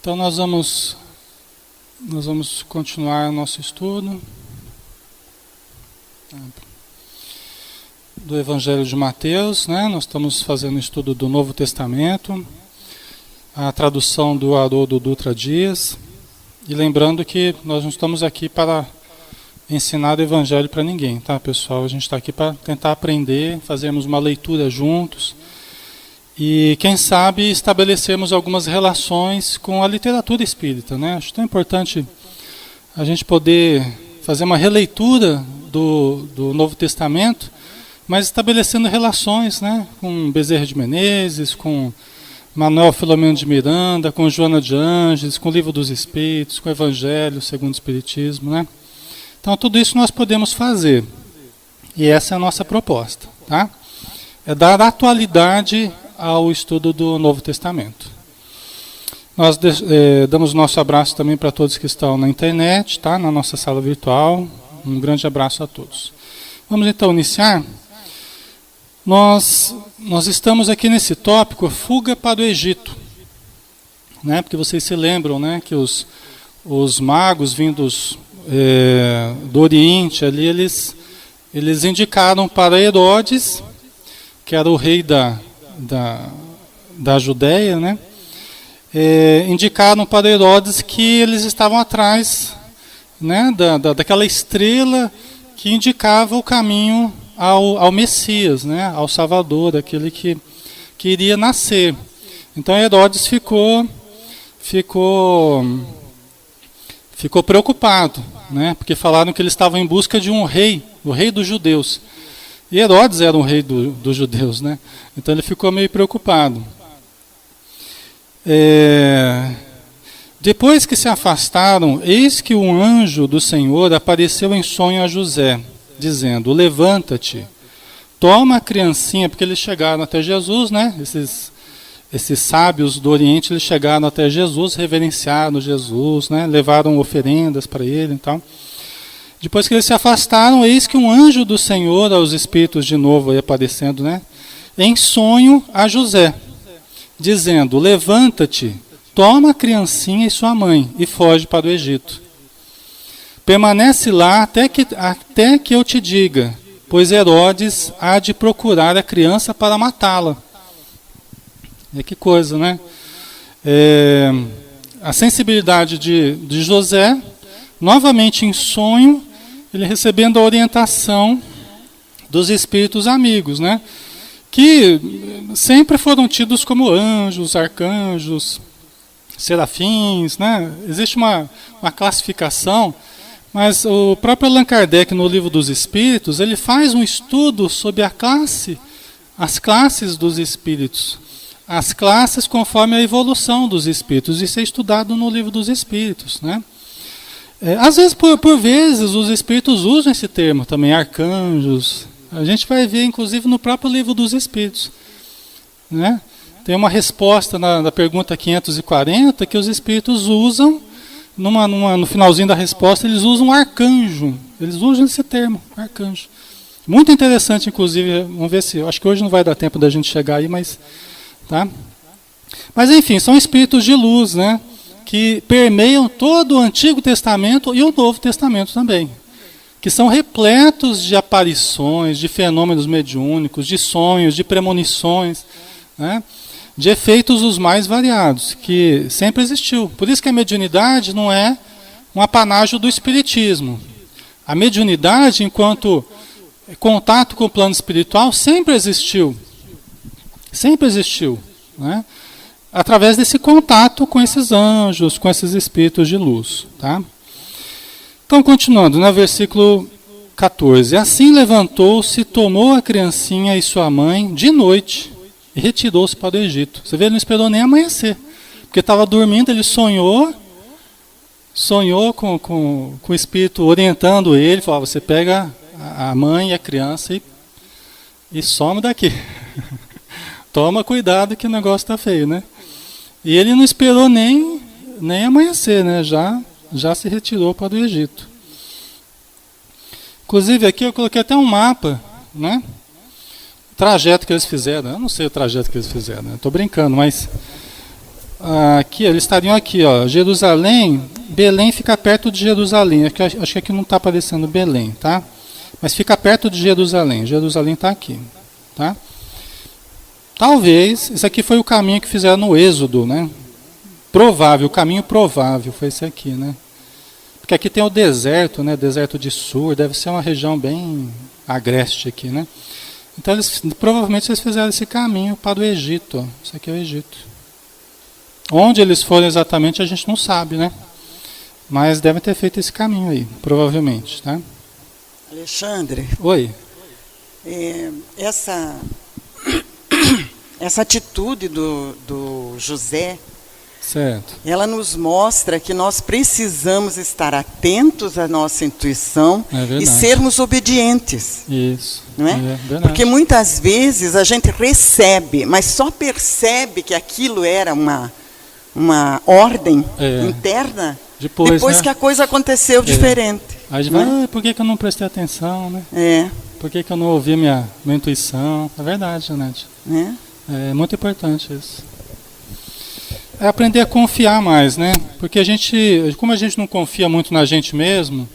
Então nós vamos continuar nosso estudo do Evangelho de Mateus, né? Nós estamos fazendo o estudo do Novo Testamento, a tradução do Haroldo Dutra Dias, e lembrando que nós não estamos aqui para ensinar o Evangelho para ninguém, tá, pessoal? A gente está aqui para tentar aprender, fazermos uma leitura juntos e, quem sabe, estabelecermos algumas relações com a literatura espírita, né? Acho tão importante a gente poder fazer uma releitura do Novo Testamento, mas estabelecendo relações, né, com Bezerra de Menezes, com Manuel Filomeno de Miranda, com Joana de Ângeles, com o Livro dos Espíritos, com o Evangelho segundo o Espiritismo, né? Então tudo isso nós podemos fazer. E essa é a nossa proposta, tá? É dar atualidade ao estudo do Novo Testamento. Nós damos nosso abraço também para todos que estão na internet, tá? Na nossa sala virtual. Um grande abraço a todos. Vamos então iniciar. Nós estamos aqui nesse tópico, fuga para o Egito, né? Porque vocês se lembram, né, que os magos vindos do Oriente, ali eles indicaram para Herodes, que era o rei da Judéia, né? Indicaram para Herodes que eles estavam atrás, né, daquela estrela que indicava o caminho ao Messias, né, ao Salvador, aquele que iria nascer. Então Herodes ficou preocupado, né, porque falaram que eles estavam em busca de um rei, o rei dos judeus. E Herodes era um rei dos judeus, né? Então ele ficou meio preocupado. Depois que se afastaram, eis que um anjo do Senhor apareceu em sonho a José, dizendo: levanta-te, toma a criancinha, porque eles chegaram até Jesus, né? Esses sábios do Oriente, eles chegaram até Jesus, reverenciaram Jesus, né? Levaram oferendas para ele e tal. Depois que eles se afastaram, eis que um anjo do Senhor, aos espíritos de novo aí aparecendo, né? Em sonho a José, dizendo: levanta-te, toma a criancinha e sua mãe, e foge para o Egito. Permanece lá até que eu te diga, pois Herodes há de procurar a criança para matá-la. E que coisa, né? A sensibilidade de José, novamente em sonho, ele recebendo a orientação dos espíritos amigos, né? Que sempre foram tidos como anjos, arcanjos, serafins, né? Existe uma classificação, mas o próprio Allan Kardec, no Livro dos Espíritos, ele faz um estudo sobre as classes dos espíritos, as classes conforme a evolução dos espíritos. Isso é estudado no Livro dos Espíritos, né? Às vezes, por vezes, os espíritos usam esse termo também, arcanjos. A gente vai ver, inclusive, no próprio Livro dos Espíritos, né? Tem uma resposta na pergunta 540 que os espíritos usam, no finalzinho da resposta, eles usam arcanjo. Eles usam esse termo, arcanjo. Muito interessante, inclusive, vamos ver se... Acho que hoje não vai dar tempo da gente chegar aí, mas... Tá? Mas, enfim, são espíritos de luz, né? Que permeiam todo o Antigo Testamento e o Novo Testamento também, que são repletos de aparições, de fenômenos mediúnicos, de sonhos, de premonições, né? De efeitos os mais variados, que sempre existiu. Por isso que a mediunidade não é um apanágio do espiritismo. A mediunidade, enquanto contato com o plano espiritual, sempre existiu. Sempre existiu, né? Através desse contato com esses anjos, com esses espíritos de luz, tá? Então, continuando, no versículo 14. Assim levantou-se, tomou a criancinha e sua mãe de noite e retirou-se para o Egito. Você vê, ele não esperou nem amanhecer, porque estava dormindo, ele sonhou com o espírito orientando ele, falou: você pega a mãe e a criança e some daqui. Toma cuidado que o negócio está feio, né? E ele não esperou nem amanhecer, né? Já se retirou para o Egito. Inclusive aqui eu coloquei até um mapa, né? O trajeto que eles fizeram. Eu não sei o trajeto que eles fizeram, né? Estou brincando, mas aqui, eles estariam aqui, ó, Jerusalém, Belém fica perto de Jerusalém. Acho que aqui não está aparecendo Belém, tá? Mas fica perto de Jerusalém. Jerusalém está aqui, tá? Talvez, esse aqui foi o caminho que fizeram no Êxodo, né? Provável, o caminho provável foi esse aqui, né? Porque aqui tem o deserto, né? Deserto de Sur, deve ser uma região bem agreste aqui, né? Então, provavelmente eles fizeram esse caminho para o Egito, ó. Isso aqui é o Egito. Onde eles foram exatamente a gente não sabe, né? Mas devem ter feito esse caminho aí, provavelmente, tá? Alexandre. Oi. Essa atitude do José, certo, ela nos mostra que nós precisamos estar atentos à nossa intuição e sermos obedientes. Isso. Não é? Porque muitas vezes a gente recebe, mas só percebe que aquilo era uma ordem interna depois né? que a coisa aconteceu diferente. Aí a gente vai, por que eu não prestei atenção, né? Por que eu não ouvi minha intuição? É verdade, Janete. É muito importante isso. É aprender a confiar mais, né? Porque como a gente não confia muito na gente mesmo,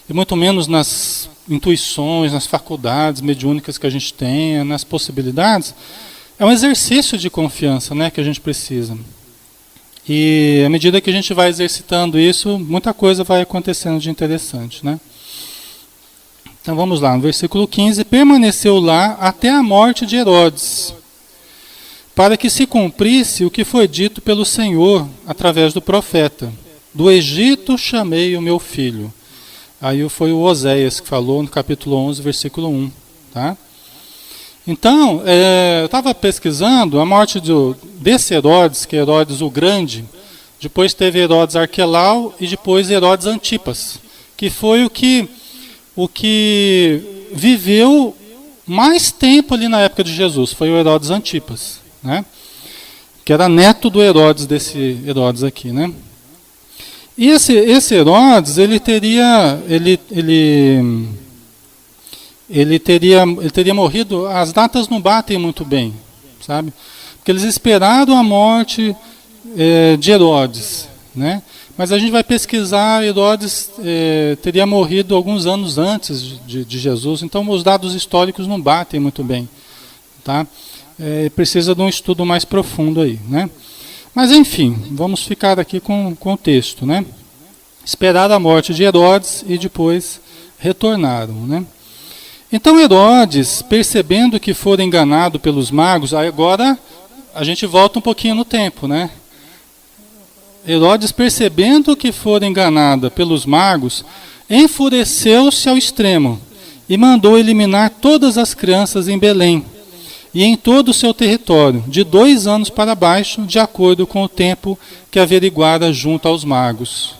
e muito menos nas intuições, nas faculdades mediúnicas que a gente tem, nas possibilidades, é um exercício de confiança, né, que a gente precisa. E à medida que a gente vai exercitando isso, muita coisa vai acontecendo de interessante, né? Então vamos lá, no versículo 15, permaneceu lá até a morte de Herodes, para que se cumprisse o que foi dito pelo Senhor através do profeta. Do Egito chamei o meu filho. Aí foi o Oséias que falou no capítulo 11, versículo 1. Tá? Então, eu estava pesquisando a morte desse Herodes, que é Herodes o Grande. Depois teve Herodes Arquelau e depois Herodes Antipas, que foi o que viveu mais tempo ali na época de Jesus, foi o Herodes Antipas, né? Que era neto do Herodes, desse Herodes aqui, né? E esse Herodes, ele teria morrido, as datas não batem muito bem, sabe? Porque eles esperaram a morte de Herodes, né? Mas a gente vai pesquisar, Herodes teria morrido alguns anos antes de Jesus, então os dados históricos não batem muito bem, tá? Precisa de um estudo mais profundo aí, né? Mas enfim, vamos ficar aqui com o texto, né? Esperaram a morte de Herodes e depois retornaram, né? Então Herodes, percebendo que fora enganado pelos magos, agora a gente volta um pouquinho no tempo, né? Herodes, percebendo que fora enganada pelos magos, enfureceu-se ao extremo e mandou eliminar todas as crianças em Belém e em todo o seu território, de 2 anos para baixo, de acordo com o tempo que averiguara junto aos magos.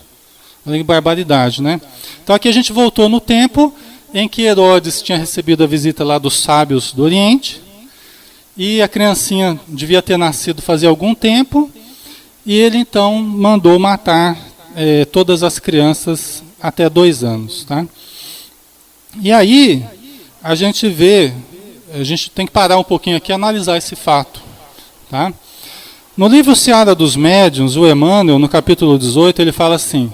Olha que barbaridade, né? Então aqui a gente voltou no tempo em que Herodes tinha recebido a visita lá dos sábios do Oriente, e a criancinha devia ter nascido fazia algum tempo, e ele então mandou matar todas as crianças até 2 anos. Tá? E aí a gente tem que parar um pouquinho aqui e analisar esse fato. Tá? No livro Seara dos Médiuns, o Emmanuel, no capítulo 18, ele fala assim: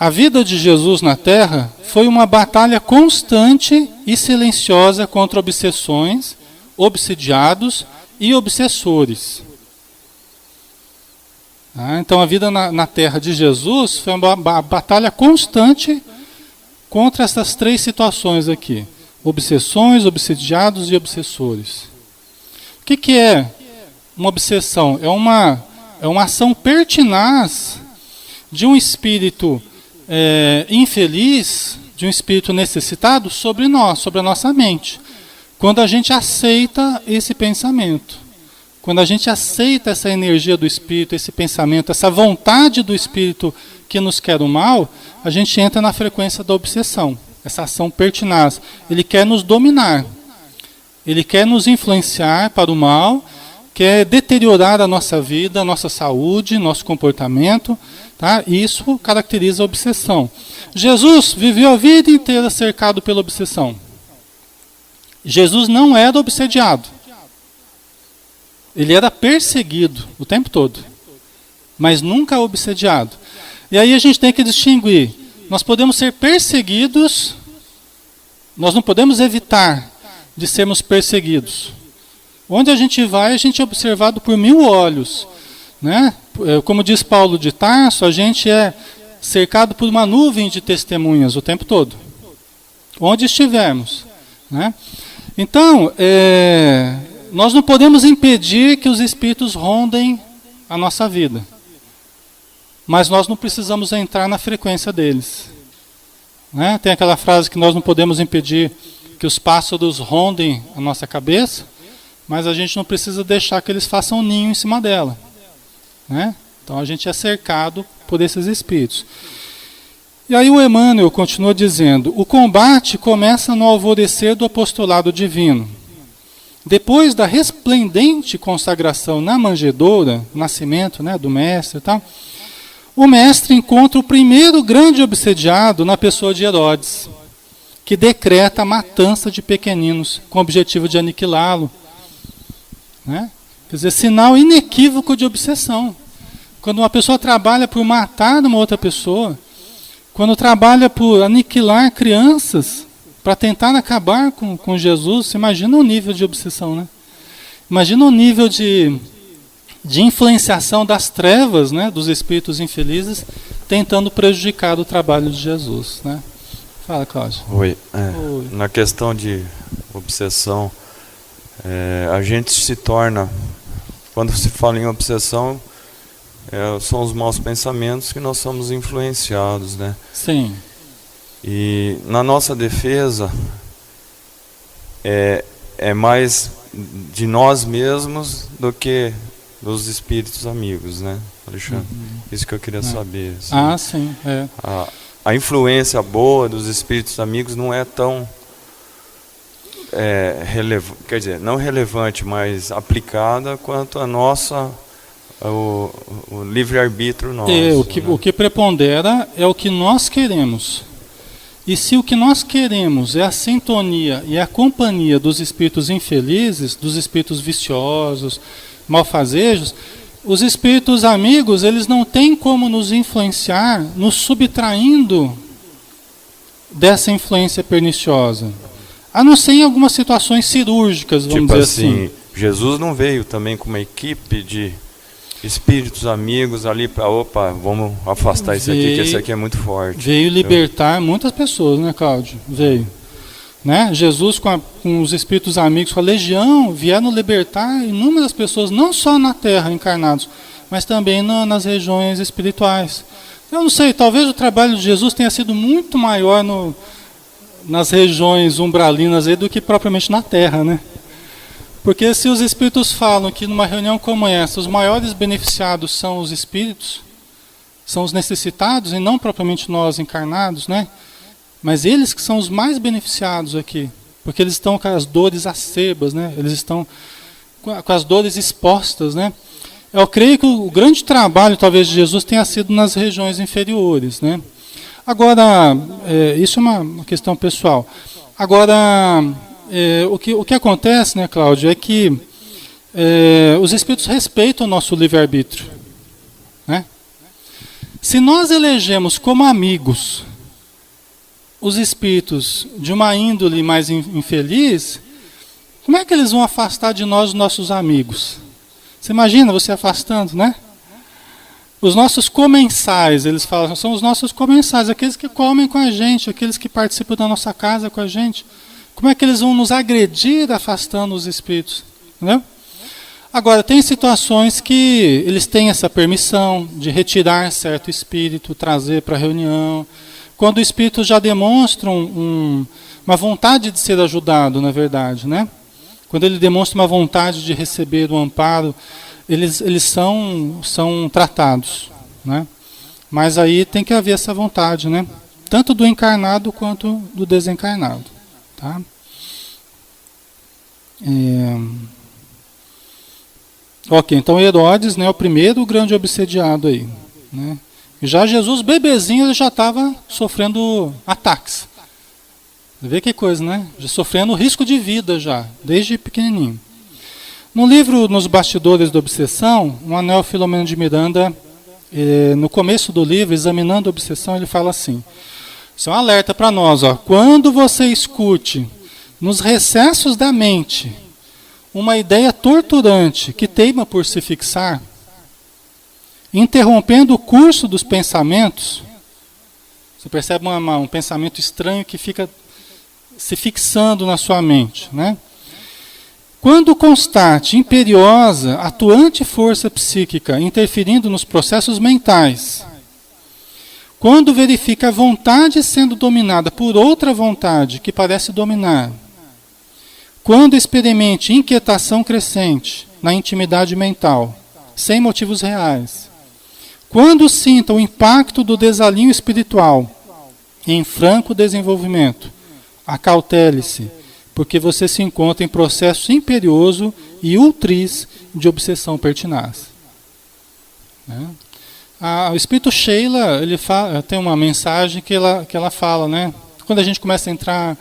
a vida de Jesus na Terra foi uma batalha constante e silenciosa contra obsessões, obsidiados e obsessores. Então a vida na Terra de Jesus foi uma batalha constante contra essas 3 situações aqui: obsessões, obsidiados e obsessores. O que é uma obsessão? É uma ação pertinaz de um espírito infeliz, de um espírito necessitado sobre nós, sobre a nossa mente. Quando a gente aceita esse pensamento, quando a gente aceita essa energia do espírito, esse pensamento, essa vontade do espírito que nos quer o mal, a gente entra na frequência da obsessão, essa ação pertinaz. Ele quer nos dominar, ele quer nos influenciar para o mal, quer deteriorar a nossa vida, a nossa saúde, nosso comportamento, tá? Isso caracteriza a obsessão. Jesus viveu a vida inteira cercado pela obsessão. Jesus não era obsediado. Ele era perseguido o tempo todo. mas nunca obsediado. E aí a gente tem que distinguir. Nós podemos ser perseguidos, nós não podemos evitar de sermos perseguidos. Onde a gente vai, a gente é observado por 1000 olhos. Né? Como diz Paulo de Tarso, a gente é cercado por uma nuvem de testemunhas o tempo todo. Onde estivermos. Né? Então, nós não podemos impedir que os espíritos rondem a nossa vida. Mas nós não precisamos entrar na frequência deles. Né? Tem aquela frase que nós não podemos impedir que os pássaros rondem a nossa cabeça, mas a gente não precisa deixar que eles façam um ninho em cima dela. Né? Então a gente é cercado por esses espíritos. E aí o Emmanuel continua dizendo: o combate começa no alvorecer do apostolado divino. Depois da resplendente consagração na manjedoura, nascimento, né, do mestre e tal, o mestre encontra o primeiro grande obsediado na pessoa de Herodes, que decreta a matança de pequeninos com o objetivo de aniquilá-lo. Né? Quer dizer, sinal inequívoco de obsessão. Quando uma pessoa trabalha por matar uma outra pessoa, quando trabalha por aniquilar crianças, para tentar acabar com Jesus, você imagina o nível de obsessão, né? Imagina o nível de influenciação das trevas, né, dos espíritos infelizes, tentando prejudicar o trabalho de Jesus. Né? Fala, Cláudio. Oi. Na questão de obsessão, a gente se torna, quando se fala em obsessão, são os maus pensamentos que nós somos influenciados, né? Sim. E na nossa defesa é mais de nós mesmos do que dos espíritos amigos, né, Alexandre? Isso que eu queria saber. Assim. Sim. A influência boa dos espíritos amigos não é tão relevante, quer dizer, não relevante, mas aplicada quanto a nossa, o livre-arbítrio nosso. O que prepondera é o que nós queremos. E se o que nós queremos é a sintonia e a companhia dos espíritos infelizes, dos espíritos viciosos, malfazejos, os espíritos amigos, eles não têm como nos influenciar, nos subtraindo dessa influência perniciosa. A não ser em algumas situações cirúrgicas, vamos dizer assim. Jesus não veio também com uma equipe de espíritos amigos ali para, vamos afastar esse aqui, que esse aqui é muito forte. Veio libertar muitas pessoas, né, Cláudio? Veio. Né? Jesus com os espíritos amigos, com a legião, vieram libertar inúmeras pessoas, não só na terra, encarnados, mas também nas regiões espirituais. Eu não sei, talvez o trabalho de Jesus tenha sido muito maior nas regiões umbralinas aí do que propriamente na terra, né? Porque se os espíritos falam que numa reunião como essa, os maiores beneficiados são os espíritos, são os necessitados, e não propriamente nós encarnados, né? Mas eles que são os mais beneficiados aqui, porque eles estão com as dores acerbas, né? Eles estão com as dores expostas, né? Eu creio que o grande trabalho, talvez, de Jesus tenha sido nas regiões inferiores, né? Agora, isso é uma questão pessoal. Agora, o que acontece, né, Cláudio, é que os espíritos respeitam o nosso livre-arbítrio. Né? Se nós elegemos como amigos os espíritos de uma índole mais infeliz, como é que eles vão afastar de nós os nossos amigos? Você imagina você afastando, né? Os nossos comensais, eles falam, são os nossos comensais, aqueles que comem com a gente, aqueles que participam da nossa casa com a gente. Como é que eles vão nos agredir afastando os espíritos? Entendeu? Agora, tem situações que eles têm essa permissão de retirar certo espírito, trazer para a reunião. Quando o espírito já demonstra uma vontade de ser ajudado, na verdade, né? Quando ele demonstra uma vontade de receber o amparo, eles são tratados, né? Mas aí tem que haver essa vontade, né? Tanto do encarnado quanto do desencarnado, tá? Ok, então Herodes, né, é o primeiro grande obsediado aí, né? Já Jesus, bebezinho, ele já estava sofrendo ataques. Você vê que coisa, né? Já sofrendo risco de vida já, desde pequenininho. No livro Nos Bastidores da Obsessão, o Manuel Filomeno de Miranda no começo do livro, Examinando a Obsessão, ele fala assim, isso é um alerta para nós, ó, quando você escute nos recessos da mente uma ideia torturante que teima por se fixar, interrompendo o curso dos pensamentos, você percebe um pensamento estranho que fica se fixando na sua mente, né? Quando constate imperiosa, atuante força psíquica interferindo nos processos mentais, quando verifica a vontade sendo dominada por outra vontade que parece dominar, quando experimente inquietação crescente na intimidade mental, sem motivos reais, quando sinta o impacto do desalinho espiritual em franco desenvolvimento, acautele-se, porque você se encontra em processo imperioso e ultris de obsessão pertinaz. O Espírito Sheila, ele tem uma mensagem que ela fala, né? Quando a gente começa a entrar,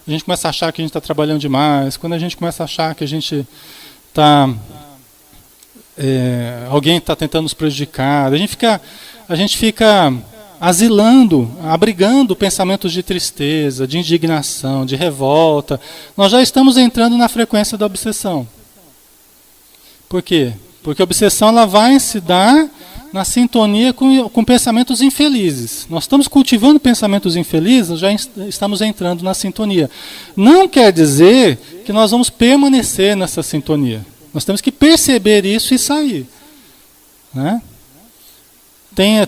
a gente começa a achar que a gente está trabalhando demais, quando a gente começa a achar que a gente está... alguém está tentando nos prejudicar, a gente fica asilando, abrigando pensamentos de tristeza, de indignação, de revolta. Nós já estamos entrando na frequência da obsessão. Por quê? Porque a obsessão ela vai se dar na sintonia com pensamentos infelizes. Nós estamos cultivando pensamentos infelizes, já estamos entrando na sintonia. Não quer dizer que nós vamos permanecer nessa sintonia. Nós temos que perceber isso e sair. Né?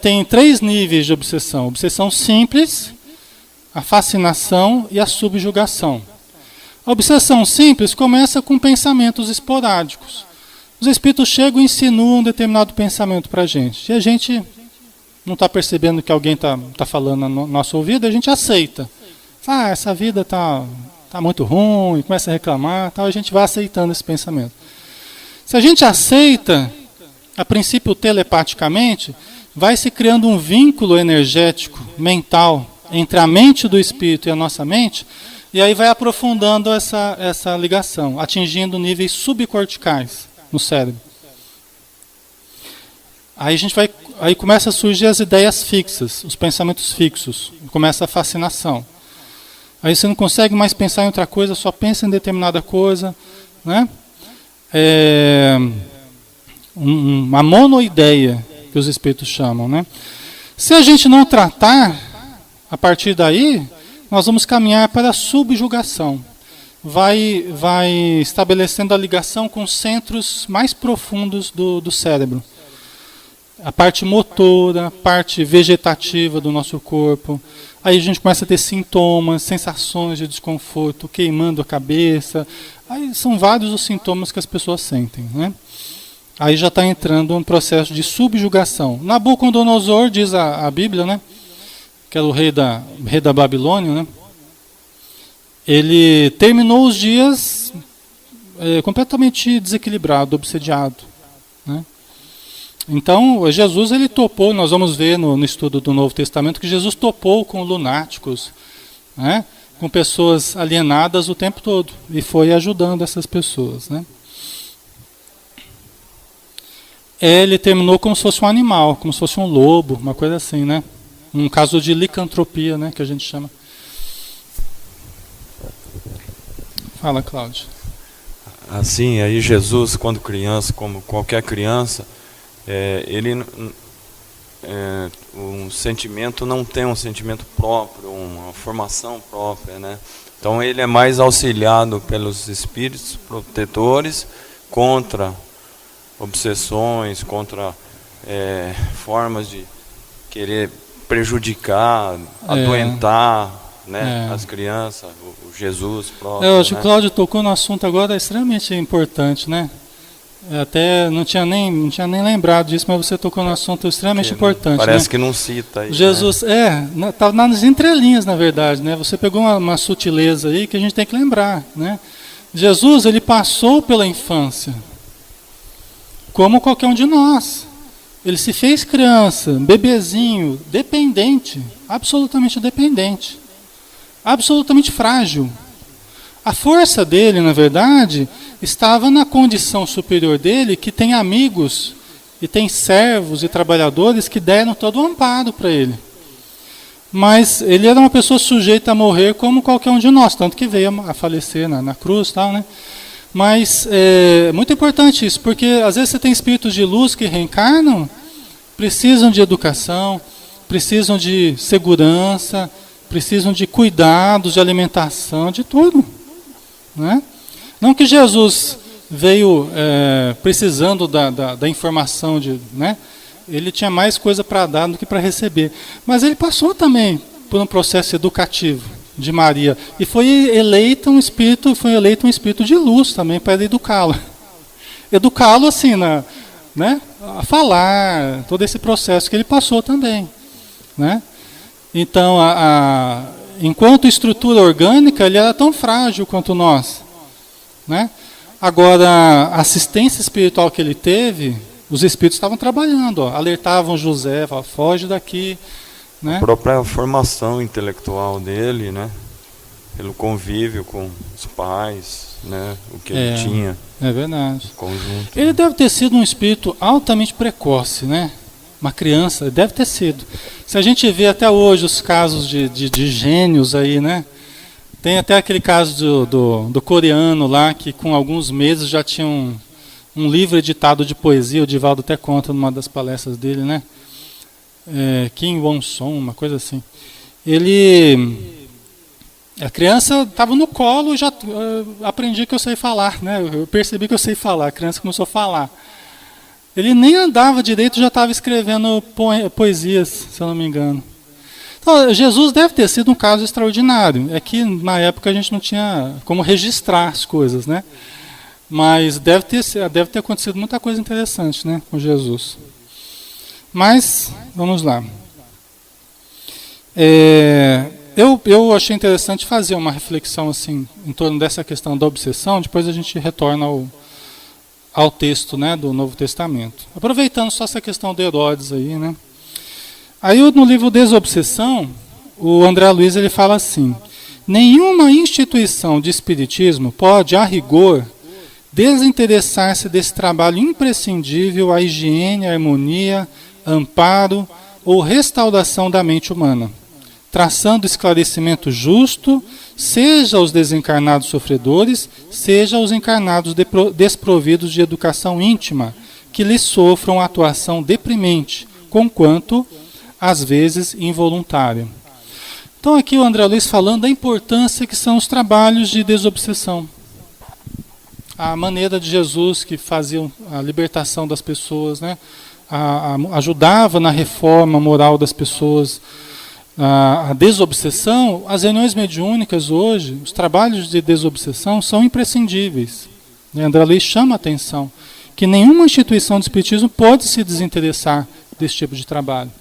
Tem 3 níveis de obsessão. Obsessão simples, a fascinação e a subjugação. A obsessão simples começa com pensamentos esporádicos. Os espíritos chegam e insinuam um determinado pensamento para a gente. E a gente não está percebendo que alguém está falando no nosso ouvido, a gente aceita. Essa vida está muito ruim, começa a reclamar, a gente vai aceitando esse pensamento. Se a gente aceita, a princípio telepaticamente, vai se criando um vínculo energético, mental, entre a mente do espírito e a nossa mente, e aí vai aprofundando essa ligação, atingindo níveis subcorticais no cérebro. Aí começa a surgir as ideias fixas, os pensamentos fixos, começa a fascinação. Aí você não consegue mais pensar em outra coisa, só pensa em determinada coisa, né? Uma monoideia, que os espíritos chamam, né? Se a gente não tratar, a partir daí, nós vamos caminhar para a subjugação. Vai estabelecendo a ligação com os centros mais profundos do cérebro. A parte motora, a parte vegetativa do nosso corpo. Aí a gente começa a ter sintomas, sensações de desconforto, queimando a cabeça. Aí são vários os sintomas que as pessoas sentem, né? Aí já está entrando um processo de subjugação. Nabucodonosor, diz a Bíblia, né? Que era o rei da Babilônia, né? Ele terminou os dias completamente desequilibrado, obsediado, né? Então, Jesus ele topou, nós vamos ver no estudo do Novo Testamento, que Jesus topou com lunáticos, né? Com pessoas alienadas o tempo todo, e foi ajudando essas pessoas, né? Ele terminou como se fosse um animal, como se fosse um lobo, uma coisa assim, né? Um caso de licantropia, né, que a gente chama. Fala, Cláudio. Assim, aí Jesus, quando criança, como qualquer criança, um sentimento não tem um sentimento próprio, uma formação própria, né? Então ele é mais auxiliado pelos espíritos protetores contra obsessões, contra formas de querer prejudicar, adoentar, né, as crianças, o Jesus próprio. Eu acho que o Cláudio tocou no assunto agora extremamente importante, né? Até não tinha nem lembrado disso, mas você tocou no assunto extremamente importante. Parece, né? Que não cita aí. Jesus, está nas entrelinhas, na verdade, né? Você pegou uma sutileza aí que a gente tem que lembrar, né? Jesus, ele passou pela infância, como qualquer um de nós. Ele se fez criança, bebezinho, dependente, absolutamente frágil. A força dele, na verdade, estava na condição superior dele, que tem amigos e tem servos e trabalhadores que deram todo o amparo para ele. Mas ele era uma pessoa sujeita a morrer como qualquer um de nós, tanto que veio a falecer na cruz e tal, né? Mas é muito importante isso, porque às vezes você tem espíritos de luz que reencarnam, precisam de educação, precisam de segurança, precisam de cuidados, de alimentação, de tudo, né? Não que Jesus veio precisando da informação, né? Ele tinha mais coisa para dar do que para receber. Mas ele passou também por um processo educativo de Maria. E foi eleito um espírito de luz também para educá-lo. Educá-lo assim, né? A falar, todo esse processo que ele passou também, né? Então, enquanto estrutura orgânica, ele era tão frágil quanto nós, né? Agora, a assistência espiritual que ele teve, os espíritos estavam trabalhando, alertavam José, falavam, foge daqui, né? A própria formação intelectual dele, né? Pelo convívio com os pais, né? O que ele tinha. É verdade. Conjunto. Ele deve ter sido um espírito altamente precoce, né? Uma criança, deve ter sido. Se a gente vê até hoje os casos de gênios aí, né? Tem até aquele caso do coreano lá, que com alguns meses já tinha um livro editado de poesia, o Divaldo até conta numa das palestras dele, né? Kim Won-song, uma coisa assim. A criança estava no colo e já aprendi que eu sei falar, né? Eu percebi que eu sei falar, a criança começou a falar. Ele nem andava direito, já estava escrevendo poesias, se eu não me engano. Então, Jesus deve ter sido um caso extraordinário. É que na época a gente não tinha como registrar as coisas, né? Mas deve ter acontecido muita coisa interessante, né, com Jesus. Mas, vamos lá. Eu achei interessante fazer uma reflexão assim, em torno dessa questão da obsessão, depois a gente retorna ao texto, né, do Novo Testamento. Aproveitando só essa questão de Herodes aí, né? Aí no livro Desobsessão, o André Luiz ele fala assim: nenhuma instituição de espiritismo pode, a rigor, desinteressar-se desse trabalho imprescindível à higiene, harmonia, amparo ou restauração da mente humana, traçando esclarecimento justo, seja aos desencarnados sofredores, seja aos encarnados desprovidos de educação íntima, que lhes sofram atuação deprimente, conquanto, às vezes, involuntária. Então aqui o André Luiz falando da importância que são os trabalhos de desobsessão. A maneira de Jesus que fazia a libertação das pessoas, né? Ajudava na reforma moral das pessoas, a desobsessão. As reuniões mediúnicas hoje, os trabalhos de desobsessão são imprescindíveis. E André Luiz chama a atenção que nenhuma instituição de espiritismo pode se desinteressar desse tipo de trabalho.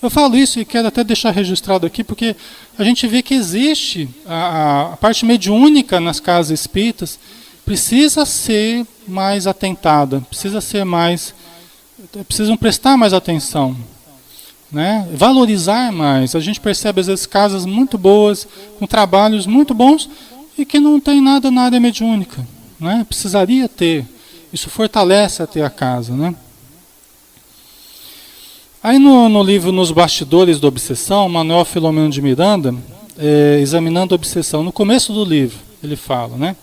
Eu falo isso e quero até deixar registrado aqui, porque a gente vê que existe a parte mediúnica nas casas espíritas, precisa ser mais atentada, precisam prestar mais atenção, né? Valorizar mais. A gente percebe às vezes casas muito boas, com trabalhos muito bons, e que não tem nada na área mediúnica, né? Precisaria ter. Isso fortalece até a casa, né? Aí no livro Nos Bastidores da Obsessão, Manuel Filomeno de Miranda, examinando a obsessão, no começo do livro, ele fala, né?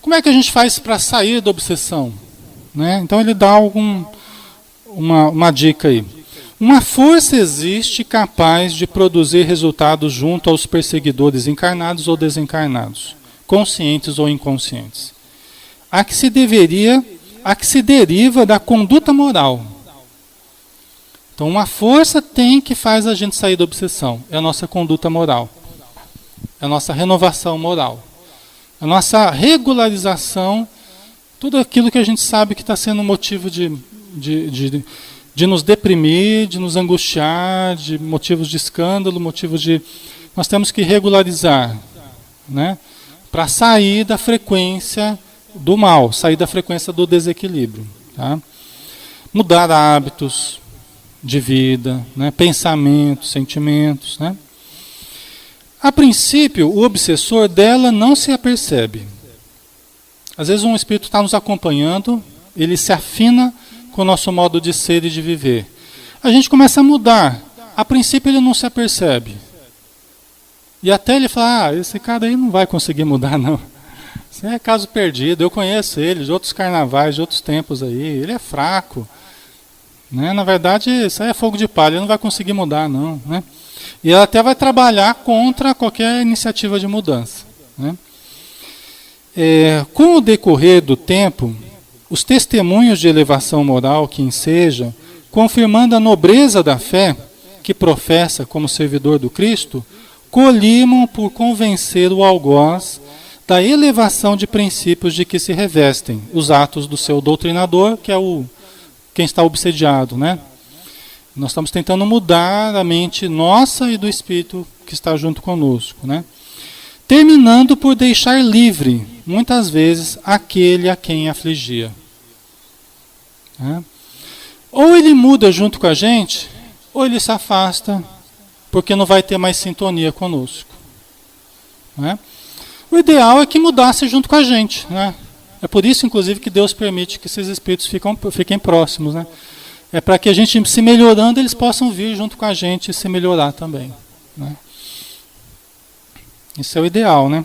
Como é que a gente faz para sair da obsessão? Né? Então ele dá uma dica aí. Uma força existe capaz de produzir resultados junto aos perseguidores encarnados ou desencarnados, conscientes ou inconscientes. A que se deriva da conduta moral. Então uma força tem que faz a gente sair da obsessão. É a nossa conduta moral. É a nossa renovação moral. A nossa regularização, tudo aquilo que a gente sabe que está sendo motivo de nos deprimir, de nos angustiar, de motivos de escândalo, nós temos que regularizar, né? Para sair da frequência do mal, sair da frequência do desequilíbrio. Tá? Mudar hábitos de vida, né? Pensamentos, sentimentos, né? A princípio, o obsessor dela não se apercebe. Às vezes um espírito está nos acompanhando, ele se afina com o nosso modo de ser e de viver. A gente começa a mudar. A princípio ele não se apercebe. E até ele fala, esse cara aí não vai conseguir mudar não. Isso é caso perdido, eu conheço ele de outros carnavais, de outros tempos aí, ele é fraco. Né? Na verdade, isso aí é fogo de palha, ele não vai conseguir mudar não. Né? E ela até vai trabalhar contra qualquer iniciativa de mudança. Né? Com o decorrer do tempo, os testemunhos de elevação moral que ensejam, confirmando a nobreza da fé que professa como servidor do Cristo, colimam por convencer o algoz da elevação de princípios de que se revestem os atos do seu doutrinador, que é quem está obsediado, né? Nós estamos tentando mudar a mente nossa e do Espírito que está junto conosco, né? Terminando por deixar livre, muitas vezes, aquele a quem afligia. Né? Ou ele muda junto com a gente, ou ele se afasta, porque não vai ter mais sintonia conosco. Né? O ideal é que mudasse junto com a gente. Né? É por isso, inclusive, que Deus permite que esses espíritos fiquem próximos. Né? É para que a gente, se melhorando, eles possam vir junto com a gente e se melhorar também. Né? Isso é o ideal, né?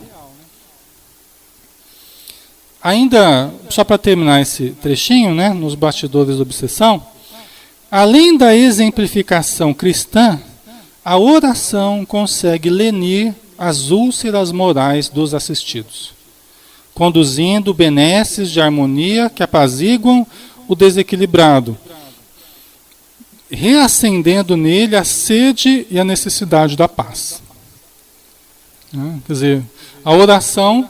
Ainda, só para terminar esse trechinho, né, nos bastidores da obsessão, além da exemplificação cristã, a oração consegue lenir as úlceras morais dos assistidos, conduzindo benesses de harmonia que apaziguam o desequilibrado, reacendendo nele a sede e a necessidade da paz. Quer dizer, a oração,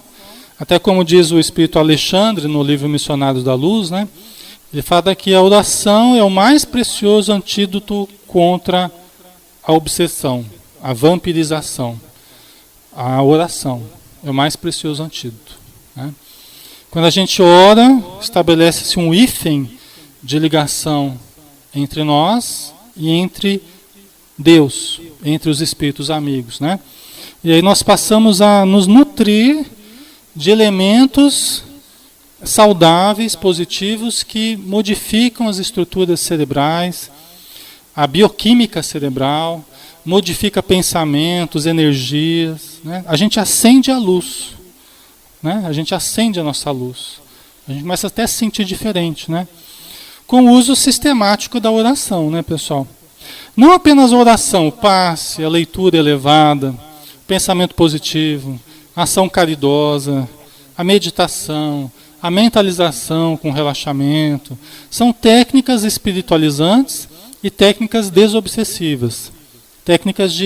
até como diz o Espírito Alexandre no livro Missionários da Luz, né, ele fala que a oração é o mais precioso antídoto contra a obsessão, a vampirização. A oração é o mais precioso antídoto. Né? Quando a gente ora, estabelece-se um hífen de ligação entre nós e entre Deus, entre os espíritos amigos, né? E aí nós passamos a nos nutrir de elementos saudáveis, positivos, que modificam as estruturas cerebrais, a bioquímica cerebral, modifica pensamentos, energias. Né? A gente acende a luz. Né? A gente acende a nossa luz. A gente começa até a se sentir diferente. Né? Com o uso sistemático da oração, né, pessoal? Não apenas a oração, o passe, a leitura elevada, pensamento positivo, ação caridosa, a meditação, a mentalização com relaxamento, são técnicas espiritualizantes e técnicas desobsessivas. Técnicas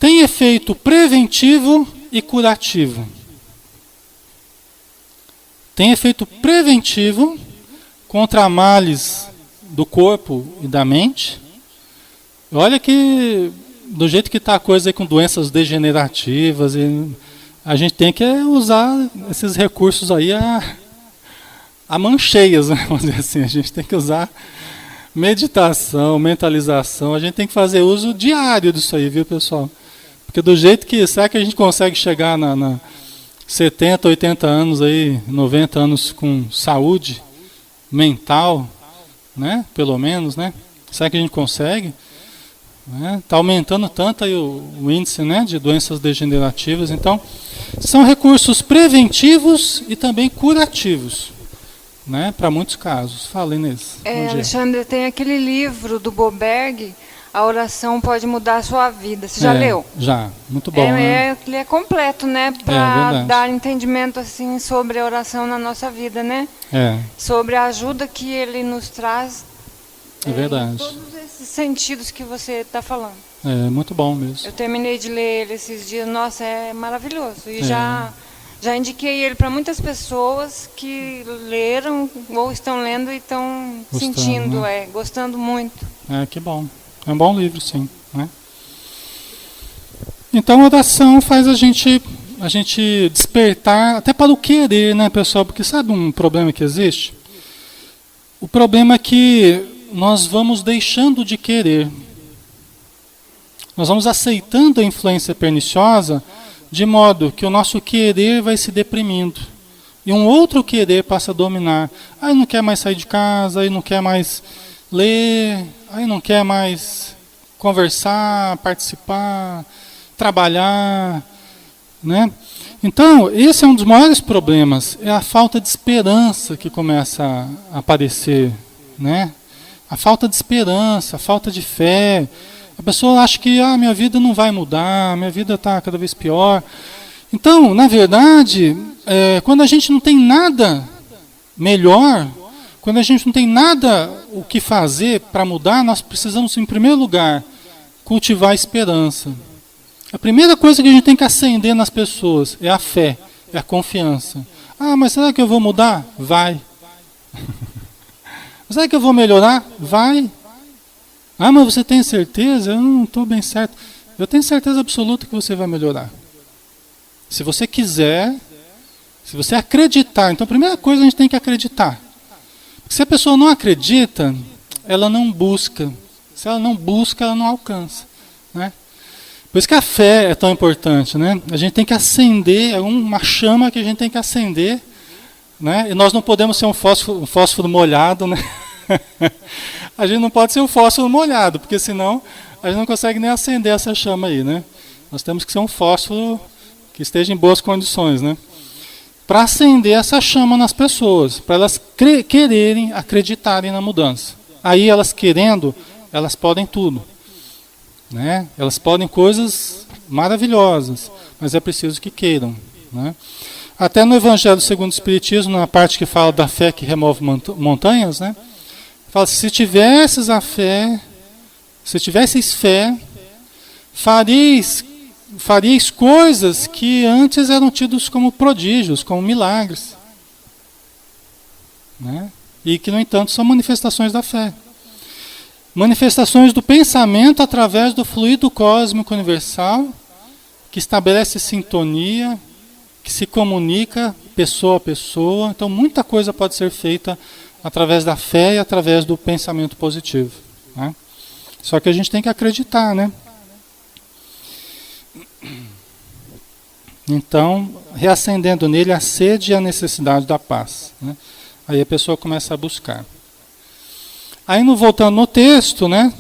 têm efeito preventivo e curativo. Tem efeito preventivo contra males do corpo e da mente. Olha que do jeito que está a coisa aí com doenças degenerativas, a gente tem que usar esses recursos aí a mão cheias, né? Vamos dizer assim. A gente tem que usar meditação, mentalização, a gente tem que fazer uso diário disso aí, viu, pessoal? Porque do jeito que, será que a gente consegue chegar na 70, 80 anos aí, 90 anos com saúde mental, né? Pelo menos, né? Será que a gente consegue? Está aumentando tanto aí o índice, né, de doenças degenerativas. Então, são recursos preventivos e também curativos, né, para muitos casos. Fala, Inês. Alexandre, tem aquele livro do Boberg, A Oração Pode Mudar a Sua Vida. Você já leu? Já, muito bom. Né? Ele é completo, né, para dar entendimento assim, sobre a oração na nossa vida, né? Sobre a ajuda que ele nos traz. É verdade. Em todos esses sentidos que você está falando. É muito bom mesmo. Eu terminei de ler ele esses dias. Nossa, é maravilhoso. E já indiquei ele para muitas pessoas que leram ou estão lendo e estão sentindo, né? Gostando muito. Que bom. É um bom livro, sim. Né? Então a oração faz a gente despertar até para o querer, né, pessoal? Porque sabe um problema que existe? O problema é que nós vamos deixando de querer. Nós vamos aceitando a influência perniciosa de modo que o nosso querer vai se deprimindo. E um outro querer passa a dominar. Aí não quer mais sair de casa, aí não quer mais ler, aí não quer mais conversar, participar, trabalhar, né? Então, esse é um dos maiores problemas, é a falta de esperança que começa a aparecer, né? A falta de esperança, a falta de fé. A pessoa acha que minha vida não vai mudar, minha vida está cada vez pior. Então, na verdade, quando a gente não tem nada melhor, quando a gente não tem nada o que fazer para mudar, nós precisamos, em primeiro lugar, cultivar a esperança. A primeira coisa que a gente tem que acender nas pessoas é a fé, é a confiança. Mas será que eu vou mudar? Vai. Será que eu vou melhorar? Vai. Mas você tem certeza? Eu não estou bem certo. Eu tenho certeza absoluta que você vai melhorar. Se você quiser, se você acreditar. Então a primeira coisa a gente tem que acreditar. Porque se a pessoa não acredita, ela não busca. Se ela não busca, ela não alcança, né? Por isso que a fé é tão importante, né? A gente tem que acender, é uma chama que a gente tem que acender, né? E nós não podemos ser um fósforo molhado, né? A gente não pode ser um fósforo molhado, porque senão a gente não consegue nem acender essa chama aí, né? Nós temos que ser um fósforo que esteja em boas condições, né? Para acender essa chama nas pessoas, para elas quererem, acreditarem na mudança. Aí elas querendo, elas podem tudo, né? Elas podem coisas maravilhosas, mas é preciso que queiram, né? Até no Evangelho segundo o Espiritismo, na parte que fala da fé que remove montanhas, né? Fala, se tivesses fé, faríeis coisas que antes eram tidos como prodígios, como milagres, né? E que, no entanto, são manifestações da fé. Manifestações do pensamento através do fluido cósmico universal, que estabelece sintonia, que se comunica pessoa a pessoa. Então, muita coisa pode ser feita através da fé e através do pensamento positivo, né? Só que a gente tem que acreditar, né? Então, reacendendo nele a sede e a necessidade da paz, né? Aí a pessoa começa a buscar. Aí, voltando no texto, né?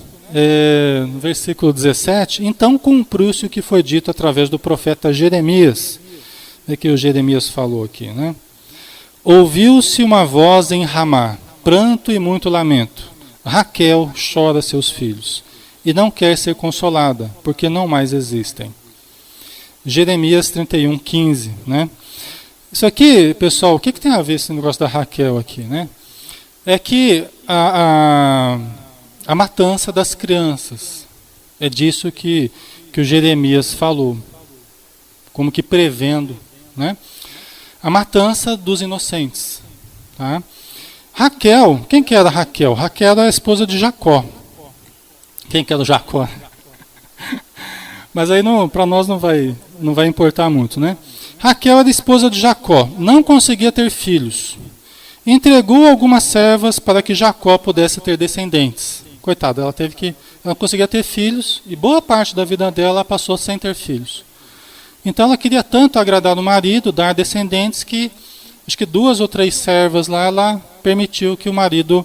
No versículo 17, então cumpriu-se o que foi dito através do profeta Jeremias, que o Jeremias falou aqui, né? Ouviu-se uma voz em Ramá, pranto e muito lamento. Raquel chora seus filhos, e não quer ser consolada, porque não mais existem. Jeremias 31, 15, né? Isso aqui, pessoal, o que tem a ver esse negócio da Raquel aqui, né? É que a matança das crianças, é disso que o Jeremias falou, como que prevendo, né? A matança dos inocentes, tá? Raquel, quem que era Raquel? Raquel era a esposa de Jacó. Quem que era o Jacó? Mas aí para nós não vai importar muito, né? Raquel era esposa de Jacó, não conseguia ter filhos. Entregou algumas servas para que Jacó pudesse ter descendentes. Coitada, ela não conseguia ter filhos e boa parte da vida dela passou sem ter filhos. Então ela queria tanto agradar o marido, dar descendentes, que acho que 2 ou 3 servas lá, ela permitiu que o marido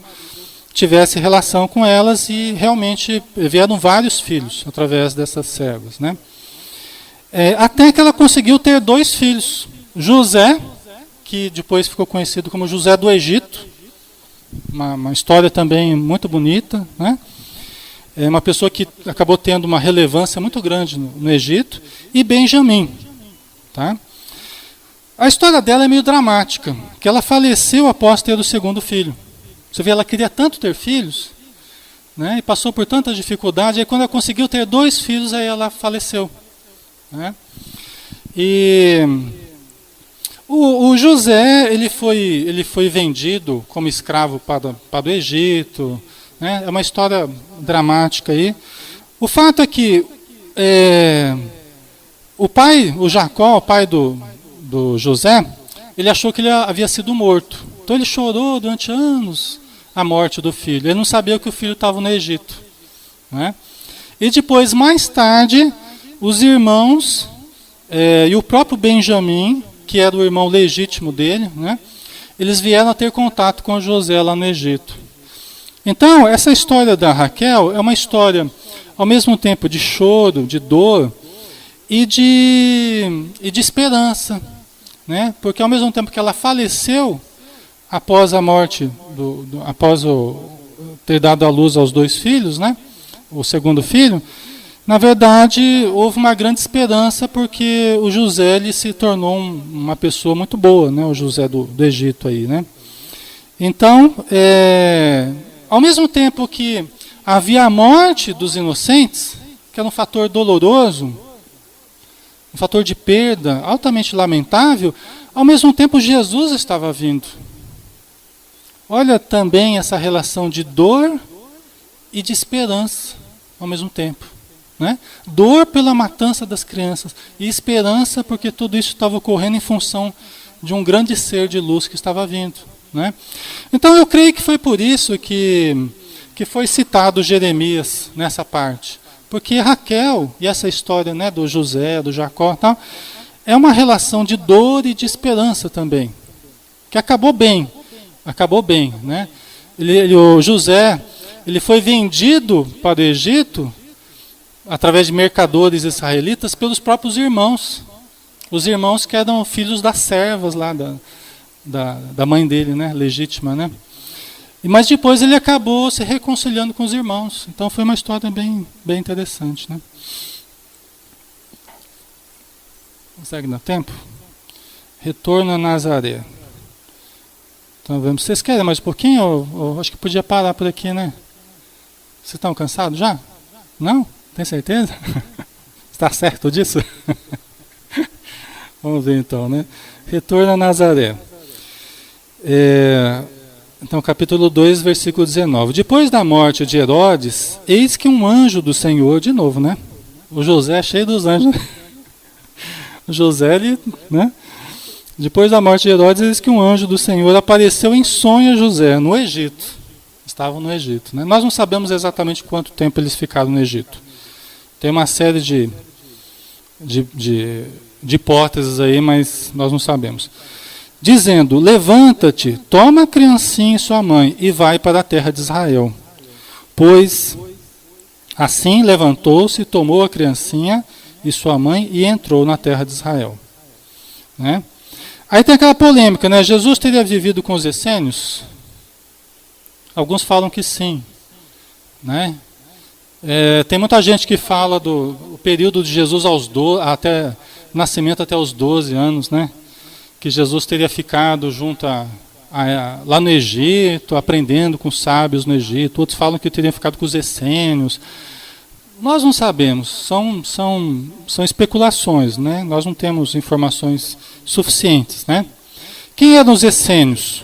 tivesse relação com elas e realmente vieram vários filhos através dessas servas, né? Até que ela conseguiu ter 2 filhos. José, que depois ficou conhecido como José do Egito, uma história também muito bonita, né? É uma pessoa que acabou tendo uma relevância muito grande no Egito, e Benjamim, tá? A história dela é meio dramática, que ela faleceu após ter o 2º filho. Você vê, ela queria tanto ter filhos, né? E passou por tanta dificuldade, aí quando ela conseguiu ter 2 filhos, aí ela faleceu, né? E o José, ele foi vendido como escravo para o Egito, né? É uma história dramática aí. O fato é que o Jacó, o pai do José, ele achou que ele havia sido morto. Então ele chorou durante anos a morte do filho. Ele não sabia que o filho estava no Egito, né? E depois, mais tarde, os irmãos e o próprio Benjamim, que era o irmão legítimo dele, né? Eles vieram a ter contato com José lá no Egito. Então, essa história da Raquel é uma história, ao mesmo tempo, de choro, de dor e de esperança, né? Porque ao mesmo tempo que ela faleceu, após a morte, após ter dado à luz aos 2 filhos, né? O segundo filho, na verdade, houve uma grande esperança porque o José ele se tornou uma pessoa muito boa, né? O José do Egito aí, né? Então, ao mesmo tempo que havia a morte dos inocentes, que era um fator doloroso, um fator de perda altamente lamentável, ao mesmo tempo Jesus estava vindo. Olha também essa relação de dor e de esperança ao mesmo tempo. Né? Dor pela matança das crianças e esperança porque tudo isso estava ocorrendo em função de um grande ser de luz que estava vindo. Né? Então eu creio que foi por isso que foi citado Jeremias nessa parte. Porque Raquel, e essa história, né, do José, do Jacó, tal, é uma relação de dor e de esperança também. Que acabou bem. Né? O José ele foi vendido para o Egito através de mercadores israelitas pelos próprios irmãos. Os irmãos que eram filhos das servas lá da mãe dele, né, legítima, né? Mas depois ele acabou se reconciliando com os irmãos. Então foi uma história bem interessante, né? Consegue dar tempo? Retorno a Nazaré. Então vamos. Vocês querem mais um pouquinho? Eu acho que podia parar por aqui, né? Vocês estão cansados já? Não? Tem certeza? Está certo disso? Vamos ver então, né? Retorno a Nazaré. Então, capítulo 2, versículo 19. Depois da morte de Herodes, eis que um anjo do Senhor, de novo, né? O José é cheio dos anjos. O José, ele, né? Depois da morte de Herodes, eis que um anjo do Senhor apareceu em sonho a José, no Egito. Estavam no Egito, né? Nós não sabemos exatamente quanto tempo eles ficaram no Egito. Tem uma série de hipóteses aí, mas nós não sabemos. Dizendo, levanta-te, toma a criancinha e sua mãe, e vai para a terra de Israel. Pois, assim levantou-se, tomou a criancinha e sua mãe, e entrou na terra de Israel. Né? Aí tem aquela polêmica, né? Jesus teria vivido com os essênios? Alguns falam que sim. Né? Tem muita gente que fala do período de Jesus até o nascimento até os 12 anos, né? Que Jesus teria ficado junto lá no Egito, aprendendo com os sábios no Egito. Outros falam que teria ficado com os essênios. Nós não sabemos, são especulações, né? Nós não temos informações suficientes. Né? Quem eram os essênios?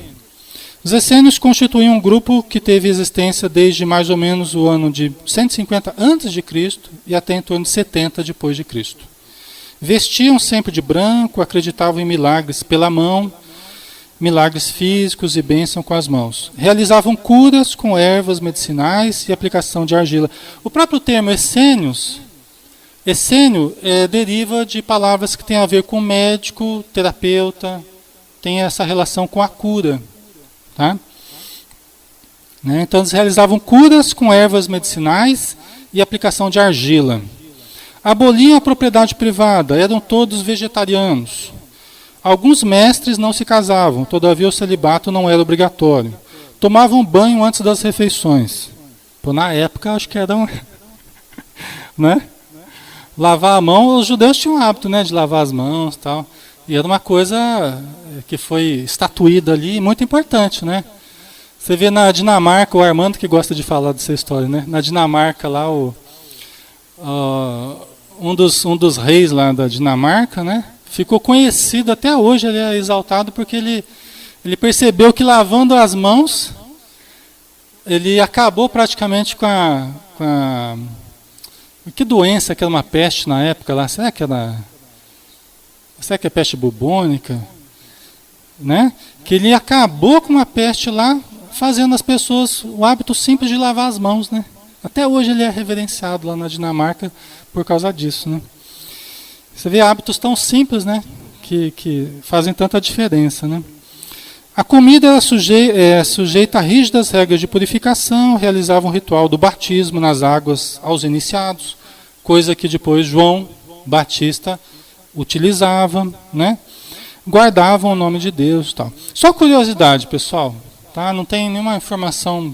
Os essênios constituíam um grupo que teve existência desde mais ou menos o ano de 150 a.C. e até em torno de 70 depois de Cristo. Vestiam sempre de branco, acreditavam em milagres pela mão, milagres físicos e bênção com as mãos. Realizavam curas com ervas medicinais e aplicação de argila. O próprio termo essênio deriva de palavras que têm a ver com médico, terapeuta, tem essa relação com a cura. Tá? Então eles realizavam curas com ervas medicinais e aplicação de argila. Aboliam a propriedade privada, eram todos vegetarianos. Alguns mestres não se casavam, todavia o celibato não era obrigatório. Tomavam banho antes das refeições. Na época, acho que eram... né? Lavar a mão, os judeus tinham o hábito, né, de lavar as mãos e tal. E era uma coisa que foi estatuída ali, muito importante, né? Você vê na Dinamarca, o Armando que gosta de falar dessa história, né? Na Dinamarca lá, um dos reis lá da Dinamarca, né? Ficou conhecido, até hoje ele é exaltado porque ele percebeu que lavando as mãos, ele acabou praticamente com a que doença, que era uma peste na época lá, será que é peste bubônica? Né? Que ele acabou com uma peste lá, fazendo as pessoas o hábito simples de lavar as mãos, né? Até hoje ele é reverenciado lá na Dinamarca por causa disso, né? Você vê hábitos tão simples, né? que fazem tanta diferença, né? A comida era sujeita a rígidas regras de purificação, realizava um ritual do batismo nas águas aos iniciados, coisa que depois João Batista utilizava, né? Guardavam o nome de Deus, tal. Só curiosidade, pessoal, tá? Não tem nenhuma informação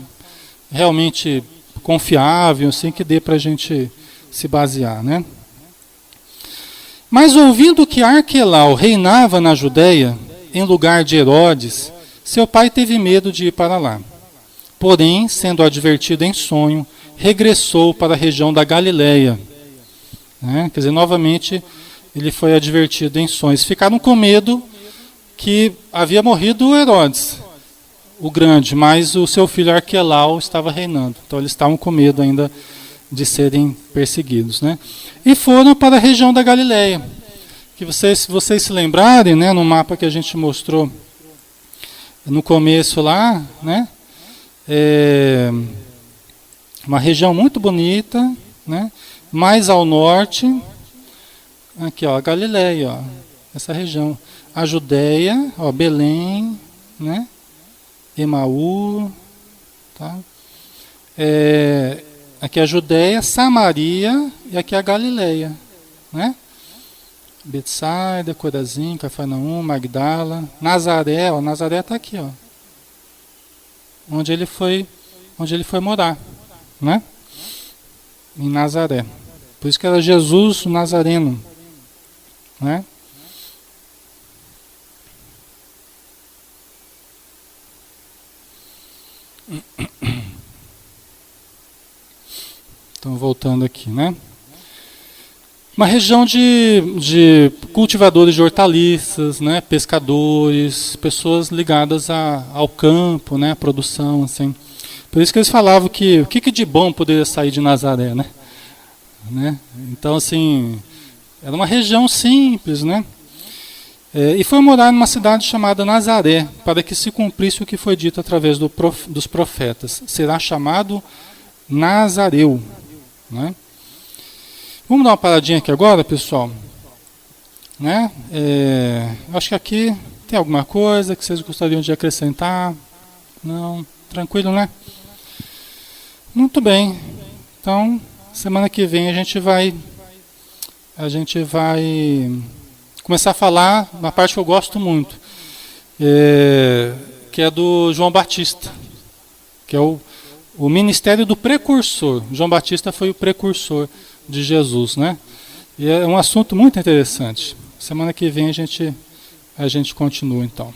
realmente confiável, assim, que dê para a gente se basear, né? Mas ouvindo que Arquelau reinava na Judéia, em lugar de Herodes, seu pai teve medo de ir para lá. Porém, sendo advertido em sonho, regressou para a região da Galileia. Né? Quer dizer, novamente, ele foi advertido em sonhos. Ficaram com medo que havia morrido Herodes, o grande, mas o seu filho Arquelau estava reinando. Então, eles estavam com medo ainda de serem perseguidos. Né? E foram para a região da Galileia. Que se vocês se lembrarem, né, no mapa que a gente mostrou no começo lá, né, uma região muito bonita, né, mais ao norte, aqui, ó, a Galileia, ó, essa região, a Judéia, ó, Belém, né, Emaú, tá, aqui a Judéia, Samaria e aqui a Galileia, né? Betsaida, Corazim, Cafarnaum, Magdala, Nazaré, ó, Nazaré está aqui, ó, onde ele foi morar, né? Em Nazaré. Por isso que era Jesus o Nazareno, né? Então, voltando aqui, né? Uma região de cultivadores de hortaliças, né, pescadores, pessoas ligadas ao campo, né, à produção, assim. Por isso que eles falavam que o que de bom poderia sair de Nazaré, né? Então, assim, era uma região simples, né? E foi morar numa cidade chamada Nazaré, para que se cumprisse o que foi dito através dos profetas. Será chamado Nazareu, né? Vamos dar uma paradinha aqui agora, pessoal. Né? Acho que aqui tem alguma coisa que vocês gostariam de acrescentar. Não? Tranquilo, né? Muito bem. Então, semana que vem a gente vai começar a falar uma parte que eu gosto muito, que é do João Batista, que é o ministério do precursor. João Batista foi o precursor de Jesus, né? E é um assunto muito interessante. Semana que vem a gente continua, então.